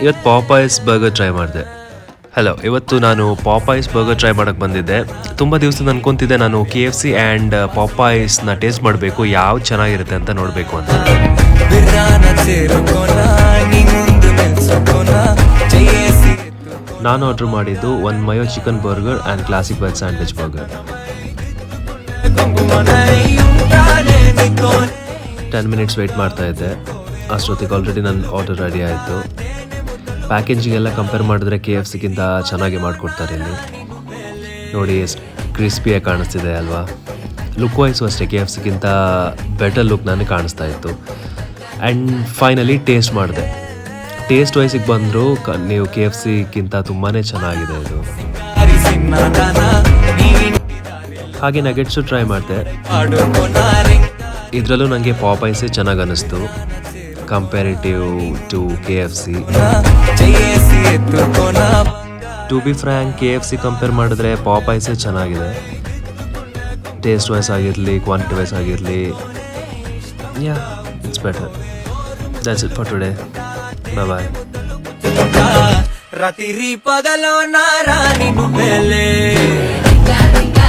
ಇವತ್ತು ಪಾಪಾಯ್ಸ್ burger try ಮಾಡಿದೆ. Hello, ಇವತ್ತು ನಾನು ಪಾಪಾಯ್ಸ್ ಬರ್ಗರ್ ಟ್ರೈ ಮಾಡೋಕ್ಕೆ ಬಂದಿದ್ದೆ. ತುಂಬ ದಿವಸದಿಂದ ಅನ್ಕೊತಿದ್ದೆ ನಾನು KFC ಆ್ಯಂಡ್ ಪಾಪಾಯ್ಸ್ನ ಟೇಸ್ಟ್ ಮಾಡಬೇಕು, ಯಾವ್ದು ಚೆನ್ನಾಗಿರುತ್ತೆ ಅಂತ ನೋಡಬೇಕು ಅಂತ. ನಾನು ಆರ್ಡ್ರ್ ಮಾಡಿದ್ದು 1 mayo chicken burger and classic veg sandwich burger. 10 minutes wait ಮಾಡ್ತಾ ಇದ್ದೆ. ಅಷ್ಟೊತ್ತಿಗೆ ಆಲ್ರೆಡಿ ನನ್ನ ಆರ್ಡರ್ ರೆಡಿ ಆಯಿತು. ಪ್ಯಾಕೇಜಿಗೆಲ್ಲ ಕಂಪೇರ್ ಮಾಡಿದ್ರೆ KFCಗಿಂತ ಚೆನ್ನಾಗಿ ಮಾಡಿಕೊಡ್ತಾರೆ ಇಲ್ಲಿ. ನೋಡಿ ಎಷ್ಟು ಕ್ರಿಸ್ಪಿಯಾಗಿ ಕಾಣಿಸ್ತಿದೆ ಅಲ್ವಾ. ಲುಕ್ ವೈಸು ಅಷ್ಟೇ KFCಗಿಂತ ಬೆಟರ್ ಲುಕ್ ನನಗೆ ಕಾಣಿಸ್ತಾ ಇತ್ತು. ಆ್ಯಂಡ್ ಫೈನಲಿ ಟೇಸ್ಟ್ ಮಾಡಿದೆ. ಟೇಸ್ಟ್ ವೈಸಿಗೆ ಬಂದರೂ ನೀವು KFCಗಿಂತ ತುಂಬಾ ಚೆನ್ನಾಗಿದೆ ಇದು. ಹಾಗೆ ನಗೆಟ್ಸು ಟ್ರೈ ಮಾಡಿದೆ. ಇದರಲ್ಲೂ ನನಗೆ ಪಾಪಾಯ್ಸೇ ಚೆನ್ನಾಗಿ ಅನ್ನಿಸ್ತು comparative to KFC. To be frank, KFC compare ಮಾಡಿದ್ರೆ ಪಾಪಾಯ್ಸೇ ಚೆನ್ನಾಗಿದೆ. ಟೇಸ್ಟ್ ವೈಸ್ ಆಗಿರಲಿ, ಕ್ವಾಂಟಿಟಿ ವೈಸ್ ಆಗಿರಲಿ, yeah it's better. That's it for today. Bye. ರಾತ್ರಿ ಪಗಲೋ ನಾರಾಣಿ ಮೇಲೆ